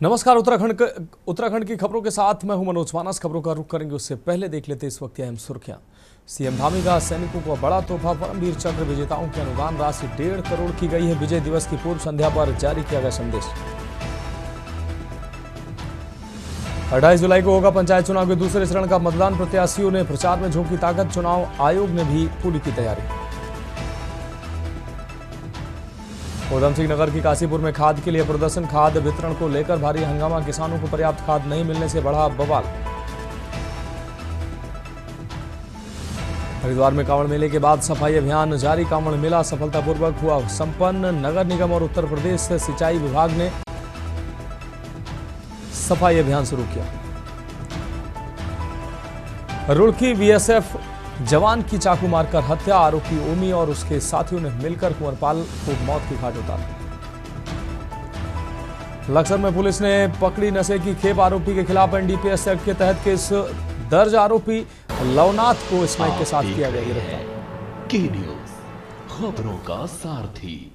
नमस्कार। उत्तराखंड की खबरों के साथ मैं हूं मनोज मानस। खबरों का रुख करेंगे उससे पहले देख लेते इस वक्त की अहम सुर्खियां। सीएम धामी का सैनिकों को बड़ा तोहफा। परमवीर चक्र विजेताओं की अनुदान राशि 1.5 करोड़ की गई है। विजय दिवस की पूर्व संध्या पर जारी किया गया संदेश। 28 जुलाई को होगा पंचायत चुनाव के दूसरे चरण का मतदान। प्रत्याशियों ने प्रचार में झोंकी ताकत। चुनाव आयोग ने भी पूरी की तैयारी। उधम सिंह नगर की काशीपुर में खाद के लिए प्रदर्शन। खाद वितरण को लेकर भारी हंगामा। किसानों को पर्याप्त खाद नहीं मिलने से बढ़ा बवाल। हरिद्वार में कांवड़ मेले के बाद सफाई अभियान जारी। कांवड़ मेला सफलतापूर्वक हुआ संपन्न। नगर निगम और उत्तर प्रदेश सिंचाई विभाग ने सफाई अभियान शुरू किया। रुड़की बीएसएफ जवान की चाकू मारकर हत्या। आरोपी ओमी और उसके साथियों ने मिलकर कुंवरपाल को मौत की घाट उतारा। लक्सर में पुलिस ने पकड़ी नशे की खेप। आरोपी के खिलाफ एनडीपीएस एक्ट के तहत केस दर्ज। आरोपी लवनाथ को स्मैक के साथ किया गया गिरफ्तार। की न्यूज़, खबरों का सारथी।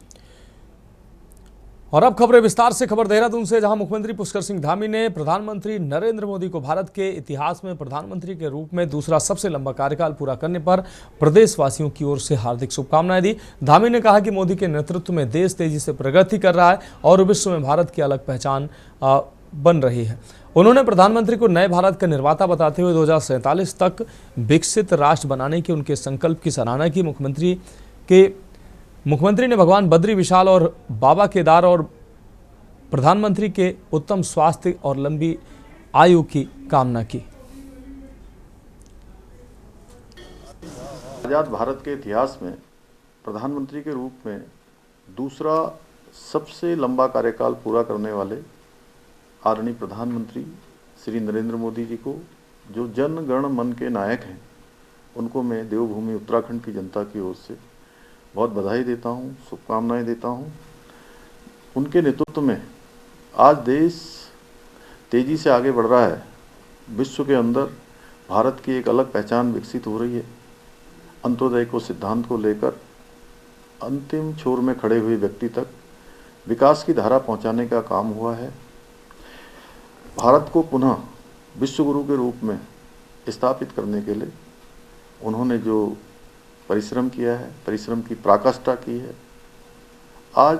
और अब खबरें विस्तार से। खबर देहरादून से, जहां मुख्यमंत्री पुष्कर सिंह धामी ने प्रधानमंत्री नरेंद्र मोदी को भारत के इतिहास में प्रधानमंत्री के रूप में दूसरा सबसे लंबा कार्यकाल पूरा करने पर प्रदेशवासियों की ओर से हार्दिक शुभकामनाएं दी। धामी ने कहा कि मोदी के नेतृत्व में देश तेजी से प्रगति कर रहा है और विश्व में भारत की अलग पहचान बन रही है। उन्होंने प्रधानमंत्री को नए भारत का निर्माता बताते हुए 2047 तक विकसित राष्ट्र बनाने के उनके संकल्प की सराहना की। मुख्यमंत्री ने भगवान बद्री विशाल और बाबा केदार और प्रधानमंत्री के उत्तम स्वास्थ्य और लंबी आयु की कामना की। आजाद भारत के इतिहास में प्रधानमंत्री के रूप में दूसरा सबसे लंबा कार्यकाल पूरा करने वाले आदरणीय प्रधानमंत्री श्री नरेंद्र मोदी जी को, जो जन गण मन के नायक हैं, उनको मैं देवभूमि उत्तराखंड की जनता की ओर से बहुत बधाई देता हूँ, शुभकामनाएं देता हूँ। उनके नेतृत्व में आज देश तेज़ी से आगे बढ़ रहा है। विश्व के अंदर भारत की एक अलग पहचान विकसित हो रही है। अंत्योदय को सिद्धांत को लेकर अंतिम छोर में खड़े हुए व्यक्ति तक विकास की धारा पहुंचाने का काम हुआ है। भारत को पुनः विश्व गुरु के रूप में स्थापित करने के लिए उन्होंने जो परिश्रम किया है, परिश्रम की पराकाष्ठा की है, आज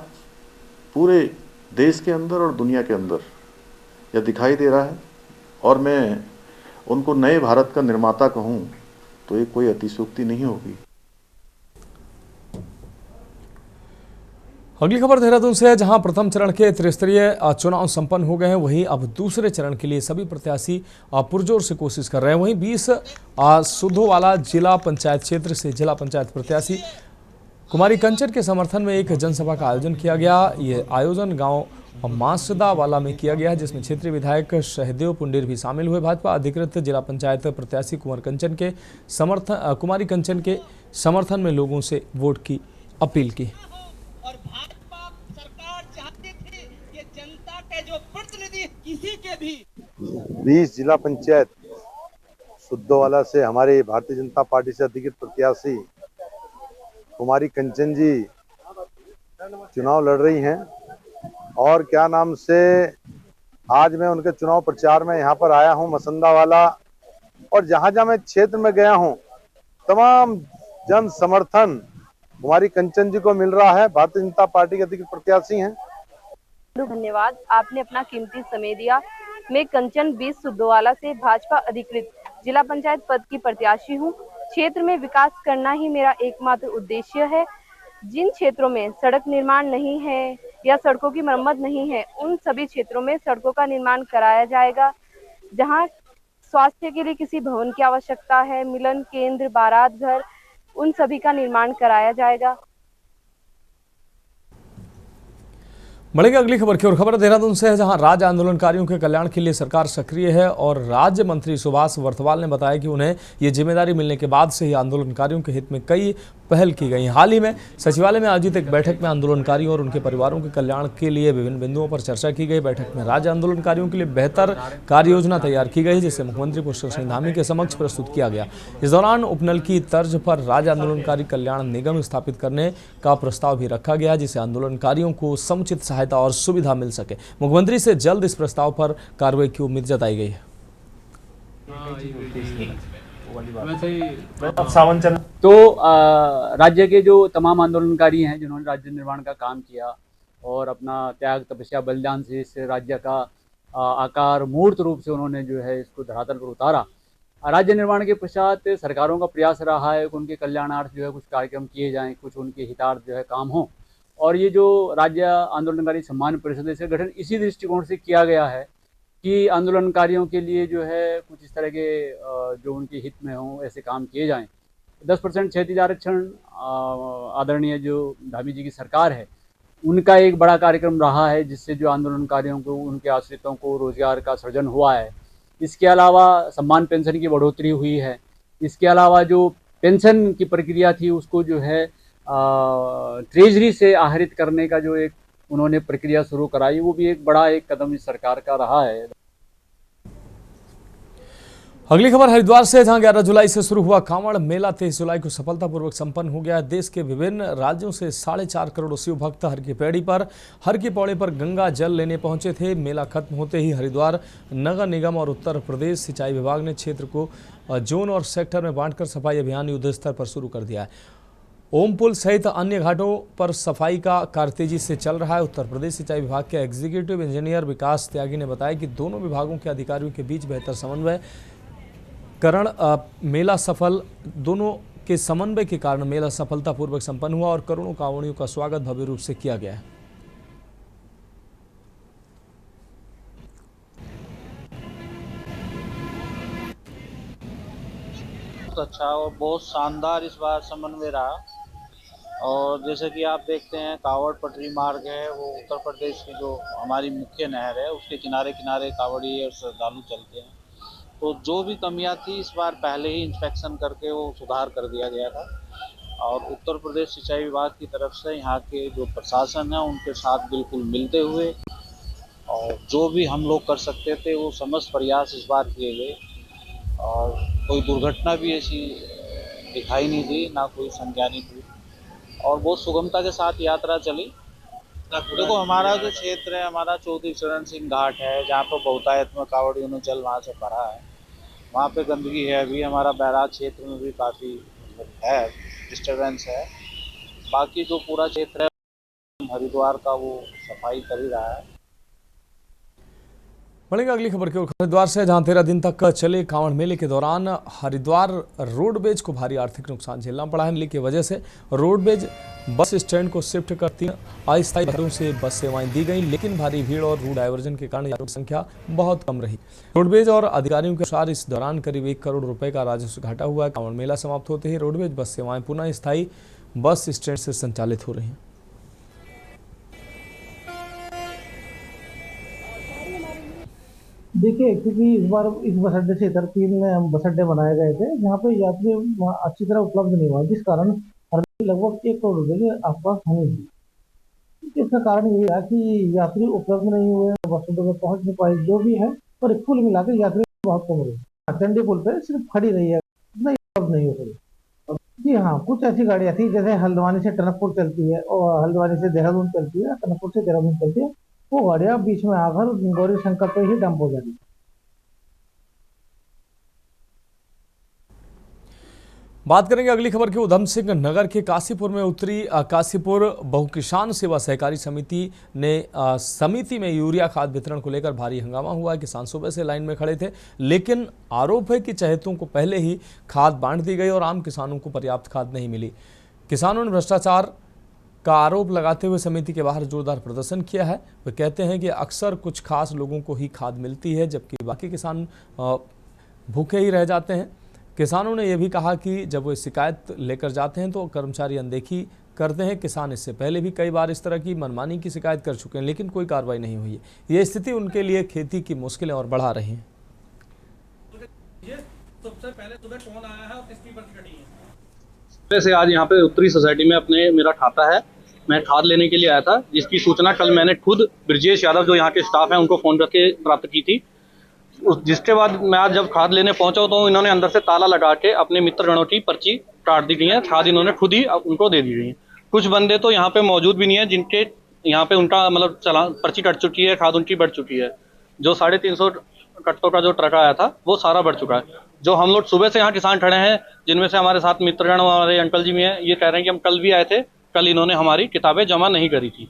पूरे देश के अंदर और दुनिया के अंदर यह दिखाई दे रहा है। और मैं उनको नए भारत का निर्माता कहूँ तो ये कोई अतिशयोक्ति नहीं होगी। अगली खबर देहरादून से है, जहां प्रथम चरण के त्रिस्तरीय चुनाव संपन्न हो गए हैं। वहीं अब दूसरे चरण के लिए सभी प्रत्याशी पुरजोर से कोशिश कर रहे हैं। वहीं 20 सुधोवाला जिला पंचायत क्षेत्र से जिला पंचायत प्रत्याशी कुमारी कंचन के समर्थन में एक जनसभा का आयोजन किया गया। ये आयोजन गांव मासदावाला में किया गया, जिसमें क्षेत्रीय विधायक शहदेव पुंडेर भी शामिल हुए। भाजपा अधिकृत जिला पंचायत प्रत्याशी कुमारी कंचन के समर्थन में लोगों से वोट की अपील की। और भाजपा सरकार चाहती थी कि जनता के जो प्रतिनिधि किसी के भी 20 जिला पंचायत सुद्धोवाला से हमारे भारतीय जनता पार्टी से अधिकृत प्रत्याशी कुमारी कंचन जी चुनाव लड़ रही हैं। और क्या नाम से आज मैं उनके चुनाव प्रचार में यहाँ पर आया हूँ मसंदावाला, और जहाँ जहाँ मैं क्षेत्र में गया हूँ तमाम जन समर्थन कुमारी कंचन जी को मिल रहा है। भारतीय जनता पार्टी के अधिकृत प्रत्याशी हैं। धन्यवाद, आपने अपना कीमती समय दिया। मैं कंचन 20 सुद्धोवाला से भाजपा अधिकृत जिला पंचायत पद की प्रत्याशी हूं। क्षेत्र में विकास करना ही मेरा एकमात्र उद्देश्य है। जिन क्षेत्रों में सड़क निर्माण नहीं है या सड़कों की मरम्मत नहीं है, उन सभी क्षेत्रों में सड़कों का निर्माण कराया जाएगा। जहां स्वास्थ्य के लिए किसी भवन की आवश्यकता है, मिलन केंद्र, बारात घर, उन सभी का निर्माण कराया जाएगा। बढ़ेंगे अगली खबर की ओर। खबर देहरादून से है, जहां राज्य आंदोलनकारियों के कल्याण के लिए सरकार सक्रिय है। और राज्य मंत्री सुभाष वर्तवाल ने बताया कि उन्हें ये जिम्मेदारी मिलने के बाद से ही आंदोलनकारियों के हित में कई पहल की गई। हाल ही में सचिवालय में आयोजित एक बैठक में आंदोलनकारियों और उनके परिवारों के कल्याण के लिए विभिन्न बिंदुओं पर चर्चा की गई। बैठक में राज्य आंदोलनकारियों के लिए बेहतर कार्य योजना तैयार की गई, जिसे मुख्यमंत्री पुष्कर सिंह धामी के समक्ष प्रस्तुत किया गया। इस दौरान उपनल की तर्ज पर राज्य आंदोलनकारी कल्याण निगम स्थापित करने का प्रस्ताव भी रखा गया, जिससे आंदोलनकारियों को समुचित सहायता और सुविधा मिल सके। मुख्यमंत्री से जल्द इस प्रस्ताव पर कार्रवाई की उम्मीद जताई गई है। तो राज्य के जो तमाम आंदोलनकारी हैं जिन्होंने राज्य निर्माण का काम किया और अपना त्याग तपस्या बलिदान से इस राज्य का आकार मूर्त रूप से उन्होंने जो है इसको धरातल पर उतारा। राज्य निर्माण के पश्चात सरकारों का प्रयास रहा है कि उनके कल्याणार्थ जो है कुछ कार्यक्रम किए जाएं, कुछ उनके हितार्थ जो है काम हो। और ये जो राज्य आंदोलनकारी सम्मान परिषद है, इसका गठन इसी दृष्टिकोण से किया गया है कि आंदोलनकारियों के लिए जो है कुछ इस तरह के जो उनके हित में हों ऐसे काम किए जाएं। 10% क्षैतिज आरक्षण आदरणीय जो धामी जी की सरकार है उनका एक बड़ा कार्यक्रम रहा है, जिससे जो आंदोलनकारियों को, उनके आश्रितों को रोजगार का सृजन हुआ है। इसके अलावा सम्मान पेंशन की बढ़ोतरी हुई है। इसके अलावा जो पेंशन की प्रक्रिया थी उसको जो है ट्रेजरी से आहरित करने का जो एक उन्होंने प्रक्रिया शुरू कराई, वो भी एक बड़ा एक कदम इस सरकार का रहा है। अगली खबर हरिद्वार से, जहां 11 जुलाई से शुरू हुआ कांवड़ मेला 23 जुलाई को सफलतापूर्वक संपन्न हो गया। देश के विभिन्न राज्यों से 4.5 करोड़ शिव भक्त हर की पैड़ी पर, हर की पौड़ी पर गंगा जल लेने पहुंचे थे। मेला खत्म होते ही हरिद्वार नगर निगम और उत्तर प्रदेश सिंचाई विभाग ने क्षेत्र को जोन और सेक्टर में बांटकर सफाई अभियान युद्ध स्तर पर शुरू कर दिया है। ओम पुल सहित अन्य घाटों पर सफाई का कार्य तेजी से चल रहा है। उत्तर प्रदेश सिंचाई विभाग के एग्जीक्यूटिव इंजीनियर विकास त्यागी ने बताया कि दोनों विभागों के अधिकारियों के बीच बेहतर समन्वय के समन्वय के कारण मेला सफलतापूर्वक संपन्न हुआ और करोड़ों कांवड़ियों का स्वागत भव्य रूप से किया गया है। अच्छा और बहुत शानदार इस बार समन्वय रहा। और जैसे कि आप देखते हैं कावड़ पटरी मार्ग है, वो उत्तर प्रदेश की जो हमारी मुख्य नहर है उसके किनारे किनारे कावड़ी और श्रद्धालु चलते हैं। तो जो भी कमियां थी इस बार पहले ही इंस्पेक्शन करके वो सुधार कर दिया गया था। और उत्तर प्रदेश सिंचाई विभाग की तरफ से यहाँ के जो प्रशासन है उनके साथ बिल्कुल मिलते हुए और जो भी हम लोग कर सकते थे वो समस्त प्रयास इस बार किए गए। और कोई दुर्घटना भी ऐसी दिखाई नहीं दी, ना कोई संज्ञानित हुई और बहुत सुगमता के साथ यात्रा चली। देखो हमारा जो क्षेत्र है, हमारा चौधरी चरण सिंह घाट है, जहाँ पर बहुतायत में कावड़ियों ने जल वहाँ से भरा है। वहाँ पे गंदगी है अभी, हमारा बैराज क्षेत्र में भी काफ़ी है डिस्टर्बेंस है। बाकी जो पूरा क्षेत्र है हरिद्वार का वो सफाई कर ही रहा है। बढ़ेगा अगली खबर की ओर हरिद्वार से, जहां 13 दिन तक चले कांवड़ मेले के दौरान हरिद्वार रोडवेज को भारी आर्थिक नुकसान झेलना पड़ा है। मेले की वजह से रोडवेज बस स्टैंड को शिफ्ट कर 3 अस्थायी घरों से बस सेवाएं दी गई, लेकिन भारी भीड़ और रूट डायवर्जन के कारण यात्रियों की संख्या बहुत कम रही। रोडवेज और अधिकारियों के अनुसार इस दौरान करीब 1 करोड़ रुपए का राजस्व घाटा हुआ है। कांवड़ मेला समाप्त होते ही रोडवेज बस सेवाएं पुनः स्थायी बस स्टैंड से संचालित हो रही हैं। देखिए, क्योंकि इस बार इस बस अड्डे से इतर 3 बस अड्डे बनाए गए थे जहाँ पे यात्री अच्छी तरह उपलब्ध नहीं हुआ, जिस कारण लगभग 1 करोड़ रुपए के आसपास हानि हुई। इसका कारण ये है कि यात्री उपलब्ध नहीं हुए, बस अड्डे पर पहुंच नहीं पाए, जो भी है पर कुल मिलाकर यात्री बहुत कम रहे। चंडी पुल पे सिर्फ खड़ी रही है, इतना उपलब्ध नहीं हो सके। जी हाँ, कुछ ऐसी गाड़ियाँ थी जैसे हल्द्वानी से टनकपुर चलती है और हल्द्वानी से देहरादून चलती है, टनकपुर से देहरादून चलती है, वो गाड़ियां बीच में आकर गौरी शंकर पे ही डंप हो जाती। बात करेंगे अगली खबर की। उधम सिंह नगर के काशीपुर में उतरी काशीपुर बहुकिसान सेवा सहकारी समिति ने समिति में यूरिया खाद वितरण को लेकर भारी हंगामा हुआ है। किसान सुबह से लाइन में खड़े थे, लेकिन आरोप है कि चहेतों को पहले ही खाद बांट दी गई और आम किसानों को पर्याप्त खाद नहीं मिली। किसानों ने भ्रष्टाचार का आरोप लगाते हुए समिति के बाहर जोरदार प्रदर्शन किया है। वे कहते हैं कि अक्सर कुछ खास लोगों को ही खाद मिलती है, जबकि बाकी किसान भूखे ही रह जाते हैं। किसानों ने यह भी कहा कि जब वे शिकायत लेकर जाते हैं तो कर्मचारी अनदेखी करते हैं। किसान इससे पहले भी कई बार इस तरह की मनमानी की शिकायत कर चुके हैं, लेकिन कोई कार्रवाई नहीं हुई है। ये स्थिति उनके लिए खेती की मुश्किलें और बढ़ा रही हैं। सबसे पहले सुबह कौन आया है और किसकी पर्ची कटी है? से आज यहाँ पे उत्तरी सोसाइटी में अपने मेरा खाता है, मैं खाद लेने के लिए आया था, जिसकी सूचना कल मैंने खुद ब्रजेश यादव जो यहाँ के स्टाफ हैं उनको फ़ोन करके प्राप्त की थी। जिसके बाद मैं आज जब खाद लेने पहुंचा तो इन्होंने अंदर से ताला लगा के अपने मित्रगणों की पर्ची काट दी गई है। खाद इन्होंने खुद ही उनको दे दी गई है। कुछ बंदे तो यहाँ पे मौजूद भी नहीं है जिनके यहाँ पे उनका मतलब चला पर्ची कट चुकी है, खाद उनकी बढ़ चुकी है। जो 350 कट्टों का जो ट्रक आया था वो सारा बढ़ चुका है। जो हम लोग सुबह से यहाँ किसान खड़े हैं, जिनमें से हमारे साथ मित्रगण हमारे अंकल जी भी हैं, ये कह रहे हैं कि हम कल भी आए थे, कल इन्होंने हमारी किताबें जमा नहीं करी थी।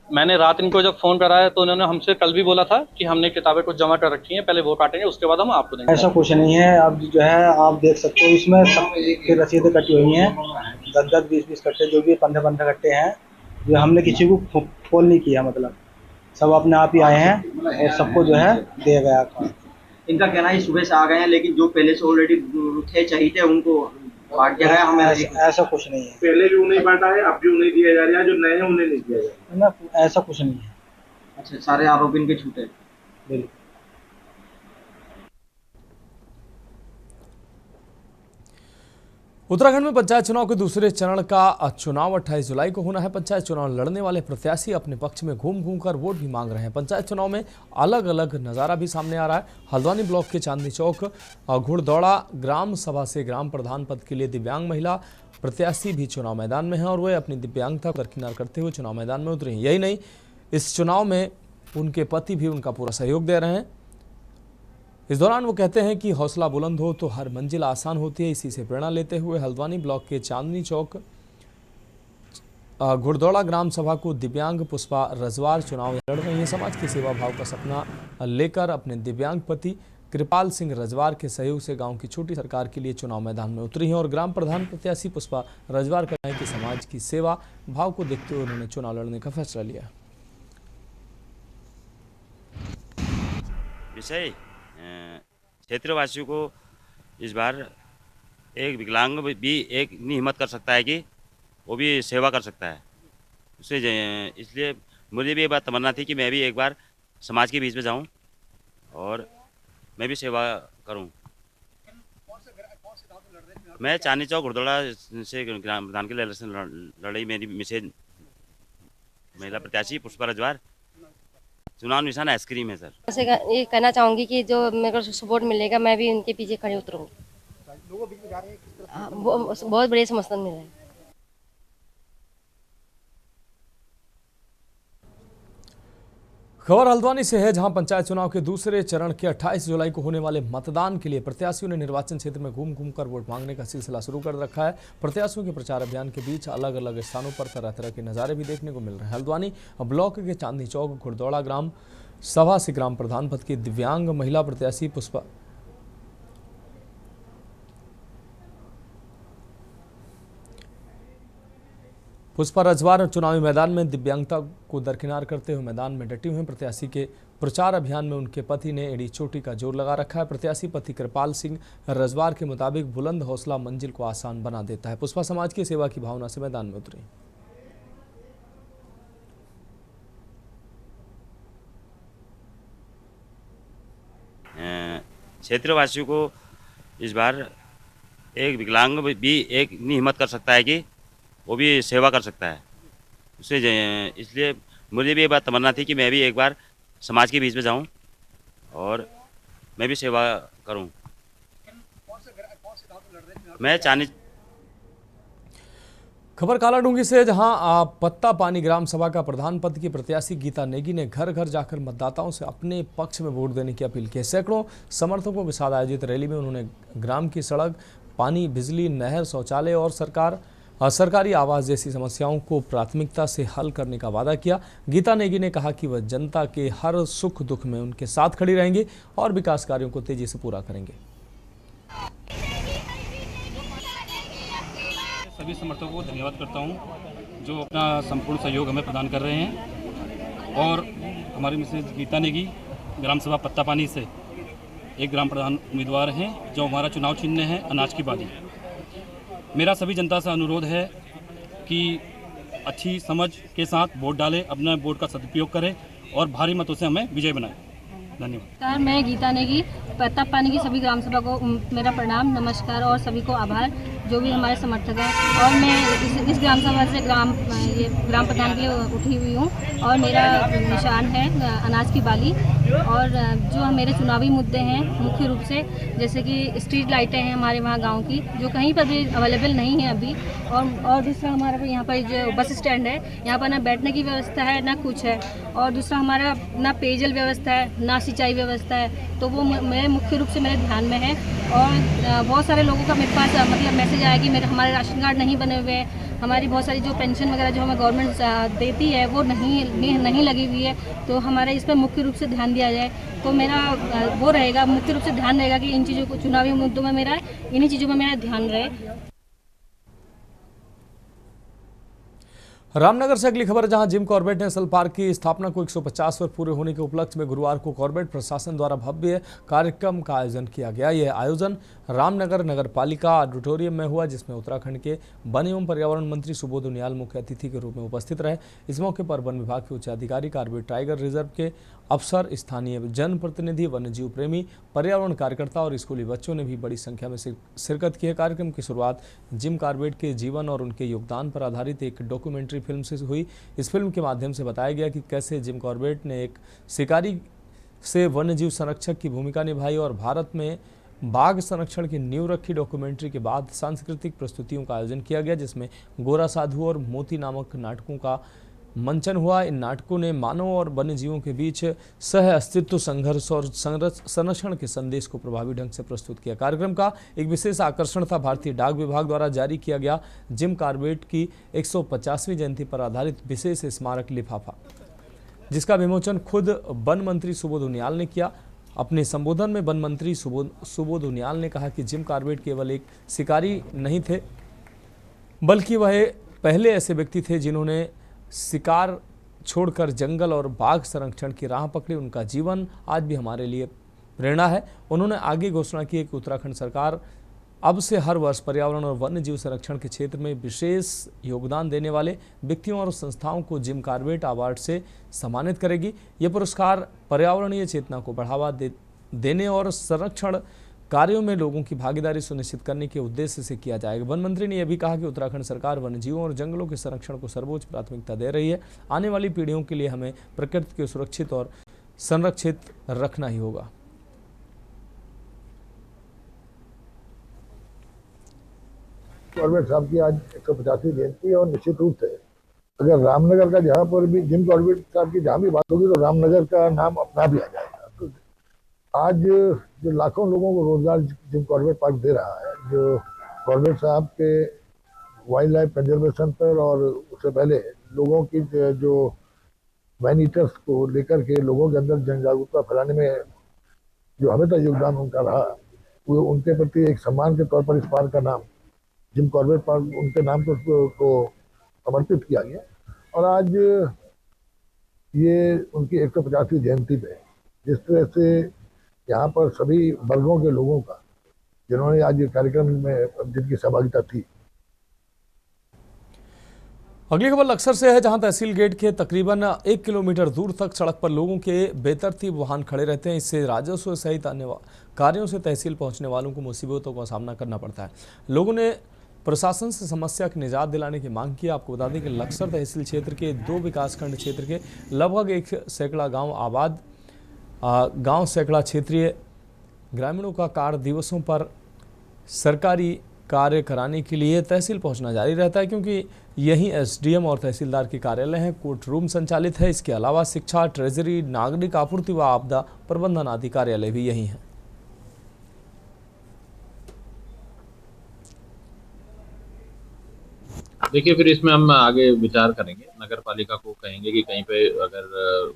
मैंने रात इनको जब फ़ोन कराया तो उन्होंने हमसे कल भी बोला था कि हमने किताबें कुछ जमा कर रखी हैं, पहले वो काटेंगे उसके बाद हम आपको देंगे। ऐसा कुछ नहीं है। अब जो है आप देख सकते हो इसमें सब फिर रसीदें कटी हुई हैं, 10-10, 20-20 कट्टे, जो भी 15-15 कट्टे हैं, जो हमने किसी को फोन नहीं किया, मतलब सब अपने आप ही आए हैं और सबको जो है दिया गया था। इनका कहना है सुबह से आ गए हैं, लेकिन जो पहले से ऑलरेडी थे चाहिए उनको बांट दिया गया। हमें ऐसा कुछ नहीं है। पहले भी उन्हें बांटा है, अब भी उन्हें दिया जा रहा है, जो नए हैं उन्हें नहीं दिया जा रहा है ना, ऐसा कुछ नहीं है। अच्छा, सारे आरोप इनके झूठे। बिल्कुल। उत्तराखंड में पंचायत चुनाव के दूसरे चरण का चुनाव 28 जुलाई को होना है। पंचायत चुनाव लड़ने वाले प्रत्याशी अपने पक्ष में घूम घूम कर वोट भी मांग रहे हैं। पंचायत चुनाव में अलग अलग नज़ारा भी सामने आ रहा है। हल्द्वानी ब्लॉक के चांदनी चौक घुड़दौड़ा ग्राम सभा से ग्राम प्रधान पद के लिए दिव्यांग महिला प्रत्याशी भी चुनाव मैदान में हैं और वे अपनी दिव्यांगता को दरकिनार करते हुए चुनाव मैदान में उतरे हैं। यही नहीं, इस चुनाव में उनके पति भी उनका पूरा सहयोग दे रहे हैं। इस दौरान वो कहते हैं कि हौसला बुलंद हो तो हर मंजिल आसान होती है। इसी से प्रेरणा लेते हुए हल्द्वानी ब्लॉक के चांदनी चौक घुड़दौड़ा ग्राम सभा को दिव्यांग पुष्पा रजवार चुनाव लड़ रही हैं। समाज की सेवा भाव का सपना लेकर अपने दिव्यांग पति कृपाल सिंह रजवार के सहयोग से गांव की छोटी सरकार के लिए चुनाव मैदान में उतरी हैं और ग्राम प्रधान प्रत्याशी पुष्पा रजवार का कहना है कि समाज की सेवा भाव को देखते हुए उन्होंने चुनाव लड़ने का फैसला लिया। विषय क्षेत्रवासियों को इस बार एक विकलांग भी एक इतनी हिम्मत कर सकता है कि वो भी सेवा कर सकता है उससे। इसलिए मुझे भी ये बात तमन्ना थी कि मैं भी एक बार समाज के बीच में जाऊं और मैं भी सेवा करूं। मैं चांदनी चौक घुड़दौड़ा से ग्राम प्रधान के इलेक्शन लड़ी। मेरी मिसेज महिला प्रत्याशी पुष्पा रजवार। चुनाव निशान आइसक्रीम है सर। वैसे ये कहना चाहूँगी कि जो मेरे को सपोर्ट मिलेगा मैं भी उनके पीछे खड़े उतरूँगी। बहुत बड़े समर्थन मिल रहा है। खबर हल्द्वानी से है, जहां पंचायत चुनाव के दूसरे चरण के 28 जुलाई को होने वाले मतदान के लिए प्रत्याशियों ने निर्वाचन क्षेत्र में घूम घूम कर वोट मांगने का सिलसिला शुरू कर रखा है। प्रत्याशियों के प्रचार अभियान के बीच अलग अलग स्थानों पर तरह तरह के नज़ारे भी देखने को मिल रहे हैं। हल्द्वानी ब्लॉक के चांदनी चौक घुड़दौड़ा ग्राम सभा से ग्राम प्रधान पद की दिव्यांग महिला प्रत्याशी पुष्पा रजवार चुनावी मैदान में दिव्यांगता को दरकिनार करते हुए मैदान में डटी हुए प्रत्याशी के प्रचार अभियान में उनके पति ने एड़ी चोटी का जोर लगा रखा है। प्रत्याशी पति कृपाल सिंह रजवार के मुताबिक बुलंद हौसला मंजिल को आसान बना देता है। पुष्पा समाज की सेवा की भावना से मैदान में उतरी। क्षेत्रवासियों को इस बार एक विकलांग भी एक इतनी हिम्मत कर सकता है कि वो भी सेवा कर सकता है उससे। इसलिए मुझे भी ये बात तमन्ना थी कि मैं भी एक बार समाज के बीच में जाऊं और मैं भी सेवा करूं। मैं चांदनी खबर कालाडूंगी से, जहां पत्ता पानी ग्राम सभा का प्रधान पद की प्रत्याशी गीता नेगी ने घर घर जाकर मतदाताओं से अपने पक्ष में वोट देने की अपील की। सैकड़ों समर्थकों के साथ आयोजित रैली में उन्होंने ग्राम की सड़क, पानी, बिजली, नहर, शौचालय और सरकारी आवास जैसी समस्याओं को प्राथमिकता से हल करने का वादा किया। गीता नेगी ने कहा कि वह जनता के हर सुख दुख में उनके साथ खड़ी रहेंगी और विकास कार्यों को तेजी से पूरा करेंगे। सभी समर्थकों को धन्यवाद करता हूं जो अपना संपूर्ण सहयोग हमें प्रदान कर रहे हैं। और हमारी मिसेज गीता नेगी ग्राम सभा पत्ता पानी से एक ग्राम प्रधान उम्मीदवार हैं, जो हमारा चुनाव चिन्ह है अनाज की बाली। मेरा सभी जनता से अनुरोध है कि अच्छी समझ के साथ वोट डालें, अपना वोट का सदुपयोग करें और भारी मतों से हमें विजय बनाएं। धन्यवाद। मैं गीता नेगी पत्ता पानी की सभी ग्राम सभा को मेरा प्रणाम, नमस्कार और सभी को आभार। जो भी हमारे समर्थक हैं। और मैं इस ग्राम सभा से ग्राम प्रधान के लिए उठी हुई हूँ और मेरा निशान है अनाज की बाली। और जो मेरे चुनावी मुद्दे हैं मुख्य रूप से जैसे कि स्ट्रीट लाइटें हैं हमारे वहाँ गांव की, जो कहीं पर भी अवेलेबल नहीं है अभी। और दूसरा हमारा यहाँ पर जो बस स्टैंड है, यहाँ पर ना बैठने की व्यवस्था है ना कुछ है। और दूसरा हमारा ना पेयजल व्यवस्था है ना सिंचाई व्यवस्था है, तो वो मेरे मुख्य रूप से मेरे ध्यान में है। और बहुत सारे लोगों का मेरे पास मतलब मैसेज आया कि हमारे राशन कार्ड नहीं बने हुए हैं, हमारी बहुत सारी जो पेंशन वगैरह जो हमें गवर्नमेंट देती है वो नहीं लगी हुई है, तो हमारे इस पर मुख्य रूप से ध्यान दिया जाए। तो मेरा वो रहेगा, मुख्य रूप से ध्यान रहेगा कि इन चीज़ों को, चुनावी मुद्दों में मेरा इन्हीं चीज़ों में मेरा ध्यान रहे। रामनगर से अगली खबर, जहां जिम कॉर्बेट नेशनल पार्क की स्थापना को 150 वर्ष पूरे होने के उपलक्ष्य में गुरुवार को कॉर्बेट प्रशासन द्वारा भव्य कार्यक्रम का आयोजन किया गया। यह आयोजन रामनगर नगर पालिका ऑडिटोरियम में हुआ, जिसमें उत्तराखंड के वन एवं पर्यावरण मंत्री सुबोध उनियाल मुख्य अतिथि के रूप में उपस्थित रहे। इस मौके पर वन विभाग के उच्च अधिकारी, कॉर्बेट टाइगर रिजर्व के अफसर, स्थानीय जनप्रतिनिधि, वन्यजीव प्रेमी, पर्यावरण कार्यकर्ता और स्कूली बच्चों ने भी बड़ी संख्या में शिरकत की है। कार्यक्रम की शुरुआत जिम कॉर्बेट के जीवन और उनके योगदान पर आधारित एक डॉक्यूमेंट्री फिल्म से हुई। इस फिल्म के माध्यम से बताया गया कि कैसे जिम कॉर्बेट ने एक शिकारी से वन्यजीव संरक्षक की भूमिका निभाई और भारत में बाघ संरक्षण की नींव रखी। डॉक्यूमेंट्री के बाद सांस्कृतिक प्रस्तुतियों का आयोजन किया गया, जिसमें गोरा साधु और मोती नामक नाटकों का मंचन हुआ। इन नाटकों ने मानव और वन्यजीवों के बीच सह अस्तित्व, संघर्ष और संरक्षण के संदेश को प्रभावी ढंग से प्रस्तुत किया। कार्यक्रम का एक विशेष आकर्षण था भारतीय डाक विभाग द्वारा जारी किया गया जिम कॉर्बेट की 150वीं जयंती पर आधारित विशेष स्मारक लिफाफा, जिसका विमोचन खुद वन मंत्री सुबोध उनियाल ने किया। अपने संबोधन में वन मंत्री सुबोध उनियाल ने कहा कि जिम कॉर्बेट केवल एक शिकारी नहीं थे, बल्कि वह पहले ऐसे व्यक्ति थे जिन्होंने शिकार छोड़कर जंगल और बाघ संरक्षण की राह पकड़ी। उनका जीवन आज भी हमारे लिए प्रेरणा है। उन्होंने आगे घोषणा की कि उत्तराखंड सरकार अब से हर वर्ष पर्यावरण और वन्य जीव संरक्षण के क्षेत्र में विशेष योगदान देने वाले व्यक्तियों और संस्थाओं को जिम कॉर्बेट अवार्ड से सम्मानित करेगी। ये पुरस्कार पर्यावरणीय चेतना को बढ़ावा देने और संरक्षण कार्यों में लोगों की भागीदारी सुनिश्चित करने के उद्देश्य से किया जाएगा। वन मंत्री ने यह भी कहा कि उत्तराखंड सरकार वन्यजीवों और जंगलों के संरक्षण को सर्वोच्च प्राथमिकता दे रही है। आने वाली पीढ़ियों के लिए हमें प्रकृति को सुरक्षित और संरक्षित रखना ही होगा। कॉर्बेट साहब की आज 150वीं जयंती और निश्चित रूप से अगर रामनगर का जहाँ पर भी जिम कॉर्बेट साहब की जहाँ भी बात होगी तो रामनगर का नाम अपना भी आ जाएगा। तो आज जो लाखों लोगों को रोजगार जिम कॉर्बेट पार्क दे रहा है, जो कॉर्बेट साहब के वाइल्ड लाइफ कंजर्वेशन पर और उससे पहले लोगों की जो वैन ईटर्स को लेकर के लोगों के अंदर जन जागरूकता फैलाने में जो हमेशा योगदान उनका रहा, वो उनके प्रति एक सम्मान के तौर पर इस पार्क का नाम जिम कॉर्बेट पार्क उनके नाम पर को समर्पित किया गया। और आज ये उनकी 150वीं जयंती पे जिस तरह से यहाँ पर सभी वर्गों के लोगों का जिन्होंने आज ये कार्यक्रम में जिनकी सहभागिता थी। अगली खबर लक्सर से है, जहां तहसील गेट के तकरीबन 1 किलोमीटर दूर तक सड़क पर लोगों के बेतरतीब वाहन खड़े रहते हैं। इससे राजस्व सहित अन्य कार्यों से तहसील पहुंचने वालों को मुसीबतों का सामना करना पड़ता है। लोगों ने प्रशासन से समस्या की निजात दिलाने की मांग की। आपको बता दें कि लक्सर तहसील क्षेत्र के 2 विकासखंड क्षेत्र के लगभग 1 सैकड़ा गांव सैकड़ा क्षेत्रीय ग्रामीणों का कार्य दिवसों पर सरकारी कार्य कराने के लिए तहसील पहुंचना जारी रहता है, क्योंकि यहीं एसडीएम और तहसीलदार के कार्यालय हैं, कोर्ट रूम संचालित है। इसके अलावा शिक्षा, ट्रेजरी, नागरिक आपूर्ति व आपदा प्रबंधन आदि कार्यालय भी यहीं हैं। देखिए, फिर इसमें हम आगे विचार करेंगे। नगर पालिका को कहेंगे कि कहीं पे अगर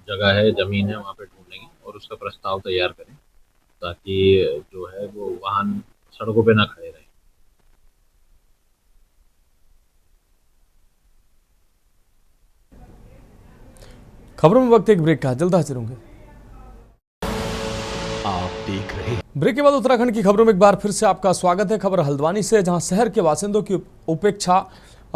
जगह है, जमीन है, वहाँ पे ढूंढेंगे और उसका प्रस्ताव तैयार करें, ताकि जो है वो वाहन सड़कों पे ना खड़े रहें। खबरों में वक्त एक ब्रेक का, जल्द हाजिर होंगे। आप देख रहे हैं ब्रेक के बाद उत्तराखंड की खबरों में एक बार फिर से आपका स्वागत है। खबर हल्द्वानी से, जहां शहर के बासिंदों की उपेक्षा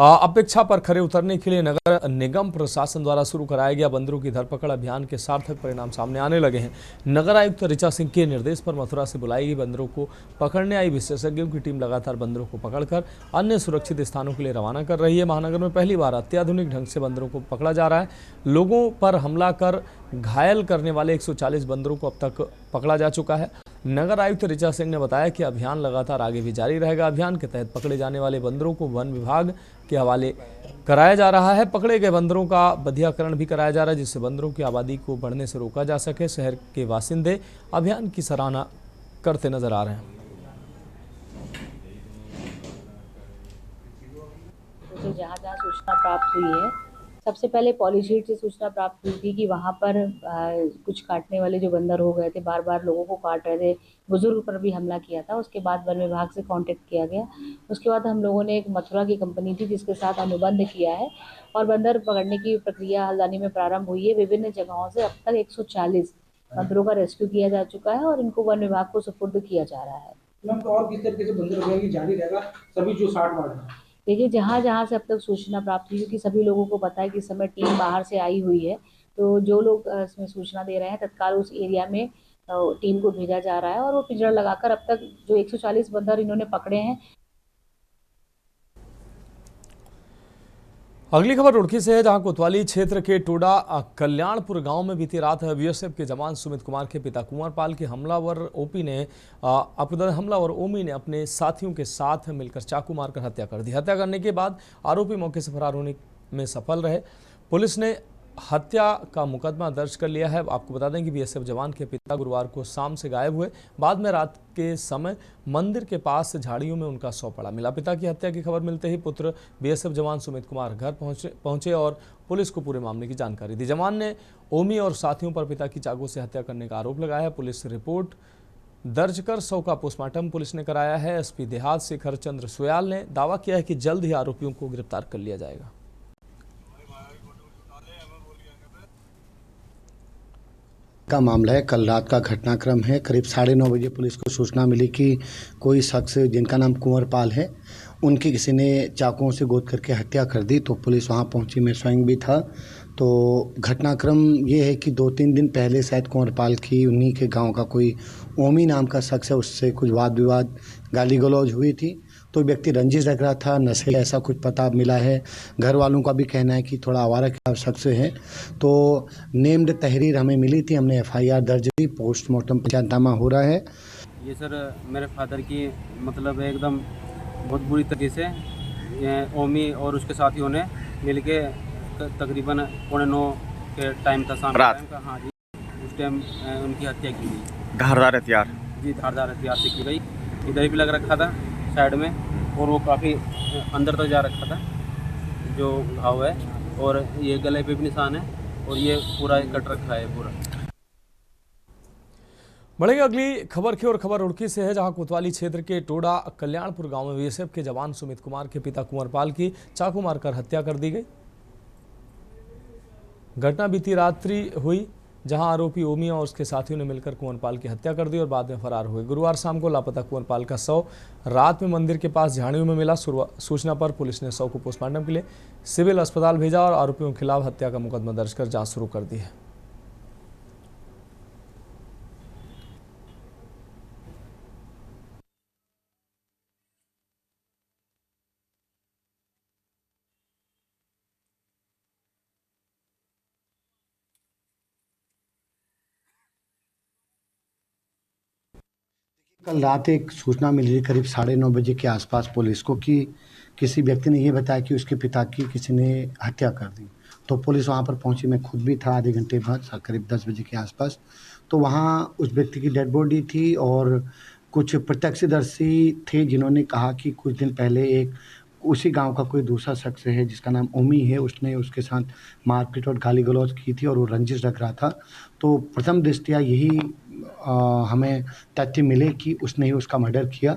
अपेक्षा पर खरे उतरने के लिए नगर निगम प्रशासन द्वारा शुरू कराया गया बंदरों की धरपकड़ अभियान के सार्थक परिणाम सामने आने लगे हैं। नगर आयुक्त ऋचा सिंह के निर्देश पर मथुरा से बुलाई गई बंदरों को पकड़ने आई विशेषज्ञों की टीम लगातार बंदरों को पकड़कर अन्य सुरक्षित स्थानों के लिए रवाना कर रही है। महानगर में पहली बार अत्याधुनिक ढंग से बंदरों को पकड़ा जा रहा है। लोगों पर हमला कर घायल करने वाले 140 बंदरों को अब तक पकड़ा जा चुका है। नगर आयुक्त ऋचा सिंह ने बताया कि अभियान लगातार आगे भी जारी रहेगा। अभियान के तहत पकड़े जाने वाले बंदरों को वन विभाग के हवाले कराया जा रहा है। पकड़े गए बंदरों का बधियाकरण भी कराया जा रहा है, जिससे बंदरों की आबादी को बढ़ने से रोका जा सके। शहर के बासिंदे अभियान की सराहना करते नजर आ रहे हैं। मुझे जहाँ जहाँ सूचना प्राप्त हुई है, सबसे पहले पॉलीशीट से सूचना प्राप्त हुई थी कि वहाँ पर कुछ काटने वाले जो बंदर हो गए थे, बार बार लोगों को काट रहे थे, बुजुर्ग पर भी हमला किया था। उसके बाद वन विभाग से कांटेक्ट किया गया। उसके बाद हम लोगों ने एक मथुरा की कंपनी थी जिसके साथ अनुबंध किया है और बंदर पकड़ने की प्रक्रिया हल्द्वानी में प्रारंभ हुई है। विभिन्न जगहों से अब तक 140 बंदरों का रेस्क्यू किया जा चुका है और इनको वन विभाग को सुपुर्द किया जा रहा है। तो और किस तरीके से बंदर रहेगी जारी रहेगा सभी जो 60 वार्ड हैं? देखिए, जहाँ जहाँ से अब तक सूचना प्राप्त हुई, क्योंकि सभी लोगों को पता है कि इस समय टीम बाहर से आई हुई है, तो जो लोग इसमें सूचना दे रहे हैं तत्काल उस एरिया में टीम को भेजा जा रहा है और वो पिंजरा लगाकर अब तक जो 140 बंदर इन्होंने पकड़े हैं। अगली खबर रुड़की से है, जहां कोतवाली क्षेत्र के टोडा कल्याणपुर गांव में बीती रात बीएसएफ के जवान सुमित कुमार के पिता कुंवर पाल के हमलावर ओमी ने अपने साथियों के साथ मिलकर चाकू मारकर हत्या कर दी। हत्या करने के बाद आरोपी मौके से फरार होने में सफल रहे। पुलिस ने हत्या का मुकदमा दर्ज कर लिया है। आपको बता दें कि बीएसएफ जवान के पिता गुरुवार को शाम से गायब हुए। बाद में रात के समय मंदिर के पास झाड़ियों में उनका शव पड़ा मिला। पिता की हत्या की खबर मिलते ही पुत्र बीएसएफ जवान सुमित कुमार घर पहुंचे और पुलिस को पूरे मामले की जानकारी दी। जवान ने ओमी और साथियों पर पिता की चाकू से हत्या करने का आरोप लगाया है। पुलिस रिपोर्ट दर्ज कर शव का पोस्टमार्टम पुलिस ने कराया है। एसपी देहात शेखर चंद्र सोयाल ने दावा किया है कि जल्द ही आरोपियों को गिरफ्तार कर लिया जाएगा। का मामला है, कल रात का घटनाक्रम है। करीब 9:30 बजे पुलिस को सूचना मिली कि कोई शख्स जिनका नाम कुंवर पाल है, उनकी किसी ने चाकुओं से गोद करके हत्या कर दी। तो पुलिस वहां पहुंची, मैं स्वयं भी था। तो घटनाक्रम ये है कि 2-3 दिन पहले शायद कुंवर पाल की उन्हीं के गांव का कोई ओमी नाम का शख्स है, उससे कुछ वाद विवाद गाली गलौज हुई थी। तो व्यक्ति रंजिश रख रहा था, नशे ऐसा कुछ पता मिला है। घर वालों का भी कहना है कि थोड़ा आवारा शख्स है। तो नेम्ड तहरीर हमें मिली थी, हमने FIR दर्ज की, पोस्टमार्टम पंचनामा हो रहा है। ये सर मेरे फादर की मतलब एकदम बहुत बुरी तरीके से ओमी और उसके साथियों ने मिलके तकरीबन 8:45 के टाइम था, शाम टाइम का। हाँ जी, उस टाइम उनकी हत्या की गई। धारदार हथियार? जी, धारदार हथियार से की गई। इधर भी लग रखा था साइड में, और वो काफ़ी अंदर तक जा रखा था जो घाव है, और ये गले पे भी निशान है, और ये पूरा कट रखा है पूरा। बढ़ेगी अगली खबर की और खबर रुड़की से है, जहां कोतवाली क्षेत्र के टोडा कल्याणपुर गांव में बीएसएफ के जवान सुमित कुमार के पिता कुंवर पाल की चाकू मारकर हत्या कर दी गई। घटना बीती रात्रि हुई, जहां आरोपी ओमिया और उसके साथियों ने मिलकर कुंवर पाल की हत्या कर दी और बाद में फरार हुए। गुरुवार शाम को लापता कुंवर पाल का शव रात में मंदिर के पास झाड़ियों में मिला। सूचना पर पुलिस ने शव को पोस्टमार्टम के लिए सिविल अस्पताल भेजा और आरोपियों के खिलाफ हत्या का मुकदमा दर्ज कर जांच शुरू कर दी है। कल रात एक सूचना मिली करीब 9:30 बजे के आसपास पुलिस को कि किसी व्यक्ति ने ये बताया कि उसके पिता की किसी ने हत्या कर दी। तो पुलिस वहाँ पर पहुँची, मैं खुद भी था आधे घंटे बाद, करीब 10 बजे के आसपास। तो वहाँ उस व्यक्ति की डेड बॉडी थी और कुछ प्रत्यक्षदर्शी थे जिन्होंने कहा कि कुछ दिन पहले एक उसी गांव का कोई दूसरा शख्स है जिसका नाम ओमी है, उसने उसके साथ मारपीट और गाली गलौज की थी और वो रंजिश रख रहा था। तो प्रथम दृष्टया यही हमें तथ्य मिले कि उसने ही उसका मर्डर किया।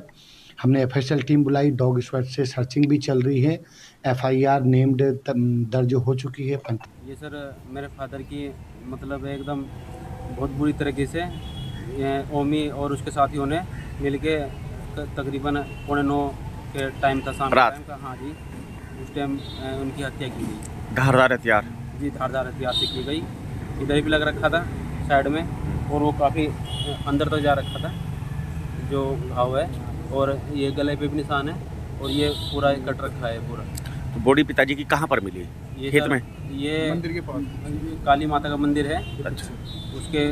हमने FSL टीम बुलाई, डॉग स्क्वाड से सर्चिंग भी चल रही है। FIR नेम्ड दर्ज हो चुकी है। ये सर मेरे फादर की मतलब एकदम बहुत बुरी तरीके से ओमी और उसके साथियों ने मिलके तकरीबन 8:45 के टाइम था, शाम टाइम का। हाँ जी, उस टाइम उनकी हत्या की गई। धारदार हथियार? जी, धारदार हथियार से की गई। इधर भी लग रखा था साइड में, और वो काफ़ी अंदर तक जा रखा था जो घाव है, और ये गले पे भी निशान है, और ये पूरा कट रखा है पूरा। तो बॉडी पिताजी की कहाँ पर मिली? ये खेत सर, में? ये मंदिर के पास काली माता का मंदिर है। अच्छा। उसके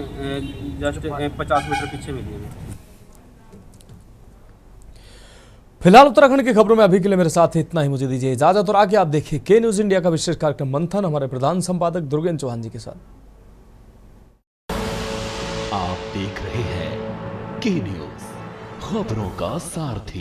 जस्ट 50 मीटर पीछे मिली है। फिलहाल उत्तराखंड की खबरों में अभी के लिए मेरे साथ इतना ही। मुझे दीजिए इजाजत और आगे आप देखिए के न्यूज इंडिया का विशेष कार्यक्रम मंथन हमारे प्रधान संपादक दुर्गेन चौहान जी के साथ। आप देख रहे हैं के न्यूज, खबरों का सारथी।